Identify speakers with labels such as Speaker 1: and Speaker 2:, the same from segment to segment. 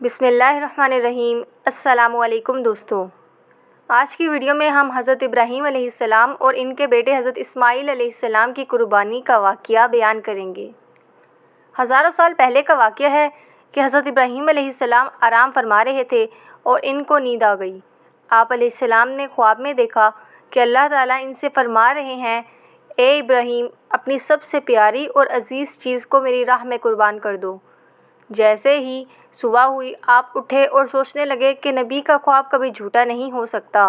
Speaker 1: बिस्मिल्लाहिर्रहमानिर्रहीम। अस्सलाम वालेकुम दोस्तों, आज की वीडियो में हम हज़रत इब्राहीम अलैहिस्सलाम और इनके बेटे हज़रत इस्माईल अलैहिस्सलाम की कुर्बानी का वाक़या बयान करेंगे। हज़ारों साल पहले का वाक़या है कि हज़रत इब्राहीम अलैहिस्सलाम आराम फरमा रहे थे और इनको नींद आ गई। आप अलैहिस्सलाम ने ख्वाब में देखा कि अल्लाह ताला इनसे फरमा रहे हैं, ए इब्राहीम, अपनी सबसे प्यारी और अज़ीज़ चीज़ को मेरी राह में कुर्बान कर दो। जैसे ही सुबह हुई, आप उठे और सोचने लगे कि नबी का ख्वाब कभी झूठा नहीं हो सकता।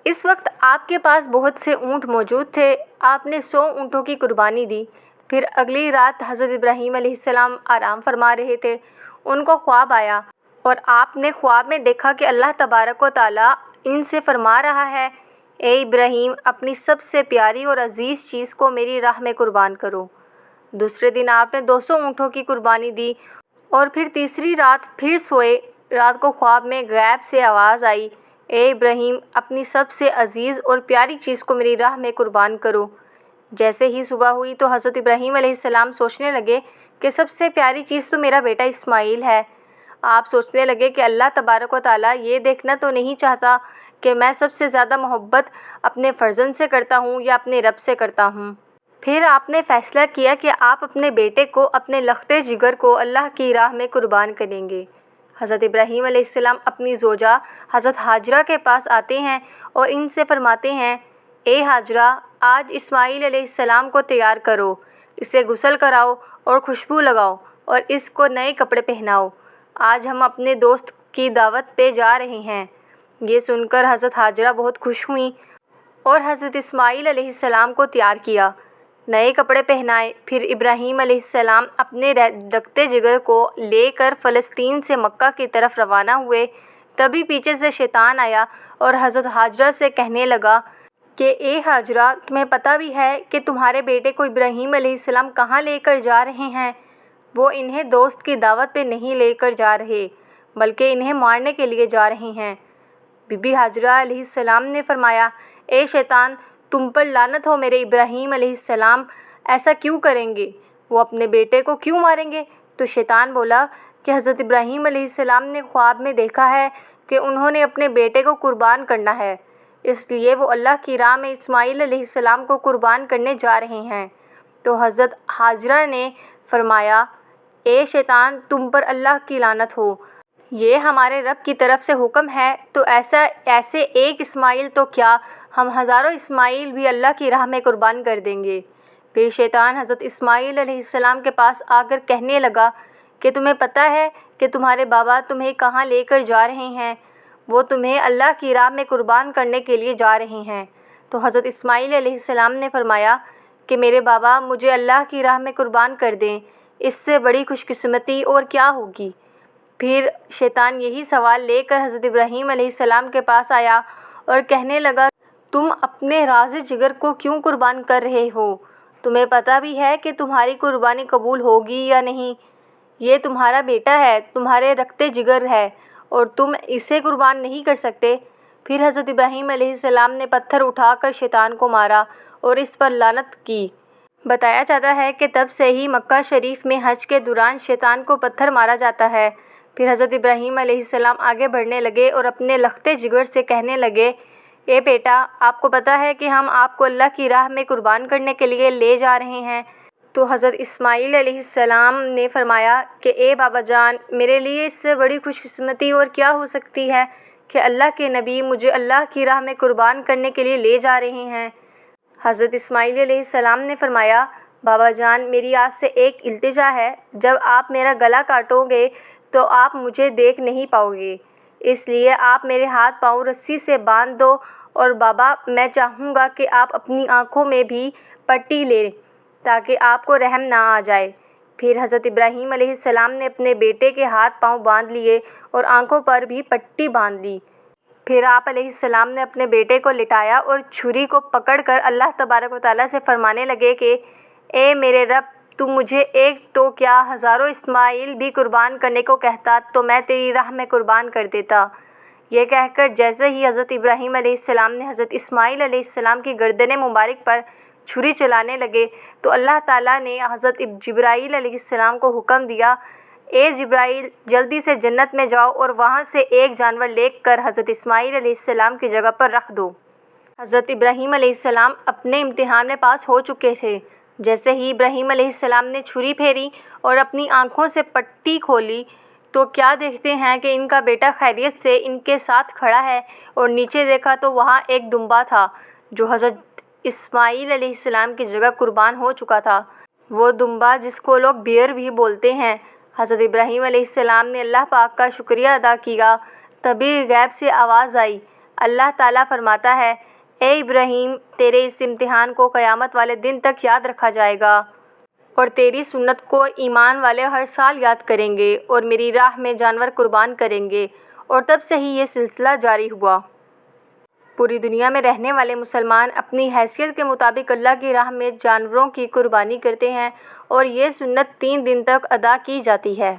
Speaker 1: इस वक्त आपके पास बहुत से ऊँट मौजूद थे। आपने 100 ऊँटों की कुर्बानी दी। फिर अगली रात हज़रत इब्राहीम अलैहिस्सलाम आराम फरमा रहे थे। उनको ख्वाब आया और आपने ख्वाब में देखा कि अल्लाह तबारक व तआला इनसे फरमा रहा है, ए इब्राहीम, अपनी सबसे प्यारी और अज़ीज़ चीज़ को मेरी राह में कुर्बान करो। दूसरे दिन आपने 200 ऊँटों की कुर्बानी दी और फिर तीसरी रात फिर सोए। रात को ख्वाब में गैब से आवाज़ आई, ए इब्राहीम, अपनी सबसे अज़ीज़ और प्यारी चीज़ को मेरी राह में कुर्बान करो। जैसे ही सुबह हुई तो हज़रत इब्राहीम अलैहिस्सलाम सोचने लगे कि सबसे प्यारी चीज़ तो मेरा बेटा इस्माईल है। आप सोचने लगे कि अल्लाह तबारक व तआला ये देखना तो नहीं चाहता कि मैं सबसे ज़्यादा मोहब्बत अपने फ़र्जंद से करता हूँ या अपने रब से करता हूँ। फिर आपने फ़ैसला किया कि आप अपने बेटे को, अपने लख्ते जिगर को अल्लाह की राह में कुर्बान करेंगे। हज़रत इब्राहीम अलैहिस्सलाम अपनी ज़ौजा हज़रत हाजरा के पास आते हैं और इनसे फरमाते हैं, ए हाजरा, आज इस्माईल अलैहिस्सलाम को तैयार करो, इसे गुस्ल कराओ और खुशबू लगाओ और इसको नए कपड़े पहनाओ। आज हम अपने दोस्त की दावत पे जा रहे हैं। ये सुनकर हज़रत हाजरा बहुत खुश हुई और हज़रत इस्माईल अलैहिस्सलाम को तैयार किया, नए कपड़े पहनाए। फिर इब्राहीम अलैहिस्सलाम अपने रखते जिगर को लेकर फ़लस्तीन से मक्का की तरफ रवाना हुए। तभी पीछे से शैतान आया और हज़रत हाजरा से कहने लगा कि ए हाजरा, तुम्हें पता भी है कि तुम्हारे बेटे को इब्राहीम अलैहिस्सलाम कहाँ लेकर जा रहे हैं? वो इन्हें दोस्त की दावत पे नहीं लेकर जा रहे, बल्कि इन्हें मारने के लिए जा रहे हैं। बीबी हाजरा अलैहिस्सलाम ने फरमाया, ए शैतान, तुम पर लानत हो, मेरे इब्राहीम अलैहिस्सलाम ऐसा क्यों करेंगे? वो अपने बेटे को क्यों मारेंगे? तो शैतान बोला कि हज़रत इब्राहीम अलैहिस्सलाम ने ख्वाब में देखा है कि उन्होंने अपने बेटे को कुर्बान करना है, इसलिए वो अल्लाह की राह में इस्माईल अलैहिस्सलाम को कुर्बान करने जा रहे हैं। तो हज़रत हाजरा ने फरमाया, ए शैतान, तुम पर अल्लाह की लानत हो, ये हमारे रब की तरफ से हुक्म है, तो ऐसे एक इस्माईल तो क्या, हम हज़ारों इस्माईल भी अल्लाह की राह में कुर्बान कर देंगे। फिर शैतान हज़रत इस्माईल अलैहिस्सलाम के पास आकर कहने लगा कि तुम्हें पता है कि तुम्हारे बाबा तुम्हें कहाँ लेकर जा रहे हैं? वो तुम्हें अल्लाह की राह में कुर्बान करने के लिए जा रहे हैं। तो हज़रत इस्माईल अलैहिस्सलाम ने फरमाया कि मेरे बाबा मुझे अल्लाह की राह में कुर्बान कर दें, इससे बड़ी खुशकिस्मती और क्या होगी। फिर शैतान यही सवाल लेकर हज़रत इब्राहीम अलैहिस्सलाम के पास आया और कहने लगा, तुम अपने राज़े जिगर को क्यों कुर्बान कर रहे हो? तुम्हें पता भी है कि तुम्हारी कुर्बानी कबूल होगी या नहीं? ये तुम्हारा बेटा है, तुम्हारे रखते जिगर है और तुम इसे कुर्बान नहीं कर सकते। फिर हज़रत इब्राहीम अलैहिस्सलाम ने पत्थर उठाकर शैतान को मारा और इस पर लानत की। बताया जाता है कि तब से ही मक्का शरीफ में हज के दौरान शैतान को पत्थर मारा जाता है। फिर हज़रत इब्राहीम अलैहिस्सलाम आगे बढ़ने लगे और अपने लख्ते जिगर से कहने लगे, ए बेटा, आपको पता है कि हम आपको अल्लाह की राह में कुर्बान करने के लिए ले जा रहे हैं। तो हज़रत इस्माईल अलैहिस्सलाम ने फरमाया कि ए बाबा जान, मेरे लिए इससे बड़ी खुशकिस्मती और क्या हो सकती है कि अल्लाह के नबी मुझे अल्लाह की राह में कुर्बान करने के लिए ले जा रहे हैं। हज़रत इस्माईल अलैहिस्सलाम ने फरमाया, बाबा जान, मेरी आपसे एक इल्तिजा है, जब आप मेरा गला काटोगे तो आप मुझे देख नहीं पाओगे, इसलिए आप मेरे हाथ पाँव रस्सी से बांध दो। और बाबा, मैं चाहूँगा कि आप अपनी आँखों में भी पट्टी लें ताकि आपको रहम ना आ जाए। फिर हज़रत इब्राहीम अलैहिस्सलाम ने अपने बेटे के हाथ पाँव बांध लिए और आँखों पर भी पट्टी बांध ली। फिर आप अलैहिस्सलाम ने अपने बेटे को लिटाया और छुरी को पकड़कर अल्लाह तबारक व तआला से फरमाने लगे कि ए मेरे रब, तू मुझे एक तो क्या हज़ारों इस्माईल भी कुर्बान करने को कहता तो मैं तेरी राह में कुर्बान कर देता। ये कहकर जैसे ही हज़रत इब्राहीम अलैहिस्सलाम ने हज़रत इस्माईल अलैहिस्सलाम की गर्दन मुबारक पर छुरी चलाने लगे तो अल्लाह ताला ने हज़रत जिब्राईल अलैहिस्सलाम को हुक्म दिया, اے جبرائیل، جلدی سے جنت میں جاؤ اور وہاں سے ایک جانور لے کر حضرت اسماعیل علیہ السلام کی جگہ پر رکھ دو۔ حضرت ابراہیم علیہ السلام اپنے امتحان میں پاس ہو چکے تھے۔ جیسے ہی ابراہیم علیہ السلام نے چھری پھیری اور اپنی آنکھوں سے پٹی کھولی تو کیا دیکھتے ہیں کہ ان کا بیٹا خیریت سے ان کے ساتھ کھڑا ہے، اور نیچے دیکھا تو وہاں ایک دمبا تھا جو حضرت اسماعیل علیہ السلام کی جگہ قربان ہو چکا تھا۔ وہ دمبا جس کو لوگ بیئر بھی بولتے ہیں۔ حضرت ابراہیم علیہ السلام نے اللہ پاک کا شکریہ ادا کیا۔ تبھی غیب سے آواز آئی۔ اللہ تعالیٰ فرماتا ہے، اے ابراہیم، تیرے اس امتحان کو قیامت والے دن تک یاد رکھا جائے گا، اور تیری سنت کو ایمان والے ہر سال یاد کریں گے اور میری راہ میں جانور قربان کریں گے۔ اور تب سے ہی یہ سلسلہ جاری ہوا۔ پوری دنیا میں رہنے والے مسلمان اپنی حیثیت کے مطابق اللہ کی راہ میں جانوروں کی قربانی کرتے ہیں، اور یہ سنت 3 دن تک ادا کی جاتی ہے۔